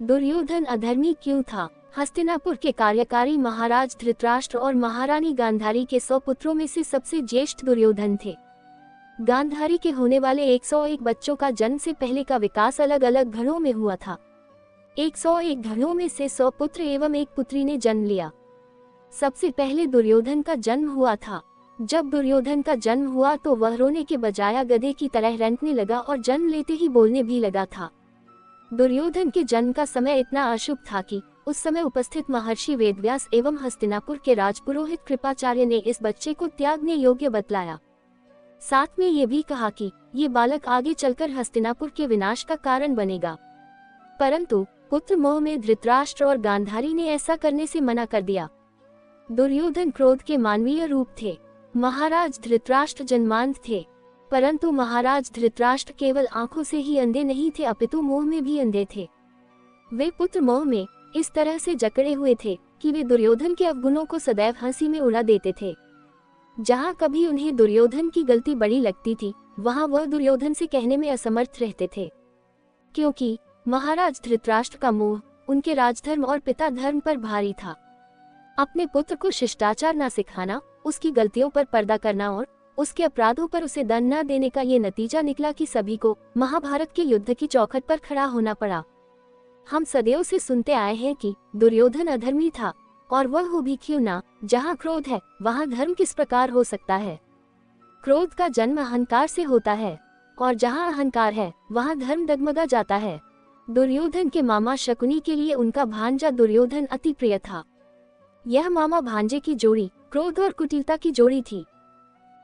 दुर्योधन अधर्मी क्यों था? हस्तिनापुर के कार्यकारी महाराज धृतराष्ट्र और महारानी गांधारी के 100 पुत्रों में से सबसे ज्येष्ठ दुर्योधन थे। गांधारी के होने वाले 101 बच्चों का जन्म से पहले का विकास अलग अलग घरों में हुआ था। 101 घरों में से 100 पुत्र एवं एक पुत्री ने जन्म लिया। सबसे पहले दुर्योधन का जन्म हुआ था। जब दुर्योधन का जन्म हुआ तो वह रोने के बजाय गधे की तरह रेंगने लगा और जन्म लेते ही बोलने भी लगा था। दुर्योधन के जन्म का समय इतना अशुभ था कि उस समय उपस्थित महर्षि वेदव्यास एवं हस्तिनापुर के राजपुरोहित कृपाचार्य ने इस बच्चे को त्यागने योग्य बतलाया। साथ में ये भी कहा कि ये बालक आगे चलकर हस्तिनापुर के विनाश का कारण बनेगा। परंतु पुत्र मोह में धृतराष्ट्र और गांधारी ने ऐसा करने से मना कर दिया। दुर्योधन क्रोध के मानवीय रूप थे। महाराज धृतराष्ट्र जन्मांध थे, परंतु महाराज धृतराष्ट्र केवल आंखों से ही अंधे नहीं थे अपितु मोह में भी अंधे थे। वे पुत्र मोह में इस तरह से जकड़े हुए थे कि वे दुर्योधन के अवगुणों को सदैव हंसी में उड़ा देते थे। जहाँ कभी उन्हें दुर्योधन की गलती बड़ी लगती थी, वहाँ वह दुर्योधन से कहने में असमर्थ रहते थे, क्योंकि महाराज धृतराष्ट्र का मोह उनके राजधर्म और पिता धर्म पर भारी था। अपने पुत्र को शिष्टाचार न सिखाना, उसकी गलतियों पर पर्दा करना और उसके अपराधों पर उसे दंड न देने का ये नतीजा निकला कि सभी को महाभारत के युद्ध की चौखट पर खड़ा होना पड़ा। हम सदैव से सुनते आए हैं कि दुर्योधन अधर्मी था, और वह हो भी क्यों ना। जहाँ क्रोध है वहाँ धर्म किस प्रकार हो सकता है? क्रोध का जन्म अहंकार से होता है, और जहाँ अहंकार है वहाँ धर्म डगमगा जाता है। दुर्योधन के मामा शकुनी के लिए उनका भांजा दुर्योधन अति प्रिय था। यह मामा भांजे की जोड़ी क्रोध और कुटिलता की जोड़ी थी।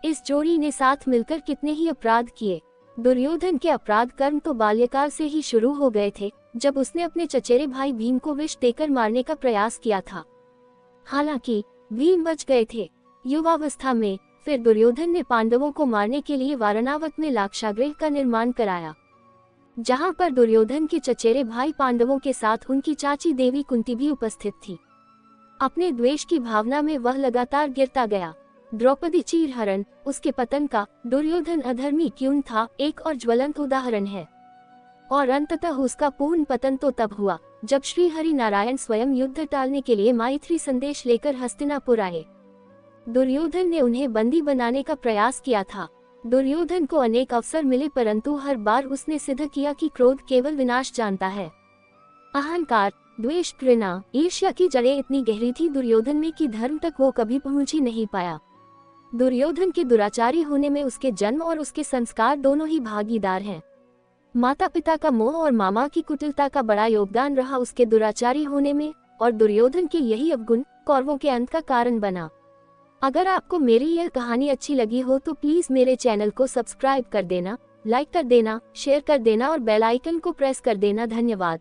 इस जोड़ी ने साथ मिलकर कितने ही अपराध किए। दुर्योधन के अपराध कर्म तो बाल्यकाल से ही शुरू हो गए थे, जब उसने अपने चचेरे भाई भीम को विष देकर मारने का प्रयास किया था। हालांकि भीम बच गए थे। युवावस्था में फिर दुर्योधन ने पांडवों को मारने के लिए वारणावत में लाक्षागृह का निर्माण कराया, जहां पर दुर्योधन के चचेरे भाई पांडवों के साथ उनकी चाची देवी कुंती भी उपस्थित थी। अपने द्वेष की भावना में वह लगातार गिरता गया। द्रौपदी चीरहरण, उसके पतन का दुर्योधन अधर्मी क्यों था, एक और ज्वलंत उदाहरण है। और अंततः उसका पूर्ण पतन तो तब हुआ जब श्री हरि नारायण स्वयं युद्ध टालने के लिए मैत्री संदेश लेकर हस्तिनापुर आए। दुर्योधन ने उन्हें बंदी बनाने का प्रयास किया था। दुर्योधन को अनेक अवसर मिले, परंतु हर बार उसने सिद्ध किया कि क्रोध केवल विनाश जानता है। अहंकार, द्वेष, घृणा, ईर्ष्या की जड़ें इतनी गहरी थी दुर्योधन में कि धर्म तक वो कभी पहुंच ही नहीं पाया। दुर्योधन के दुराचारी होने में उसके जन्म और उसके संस्कार दोनों ही भागीदार हैं। माता पिता का मोह और मामा की कुटिलता का बड़ा योगदान रहा उसके दुराचारी होने में, और दुर्योधन के यही अवगुण कौरवों के अंत का कारण बना। अगर आपको मेरी यह कहानी अच्छी लगी हो तो प्लीज मेरे चैनल को सब्सक्राइब कर देना, लाइक कर देना, शेयर कर देना और बेल आइकन को प्रेस कर देना। धन्यवाद।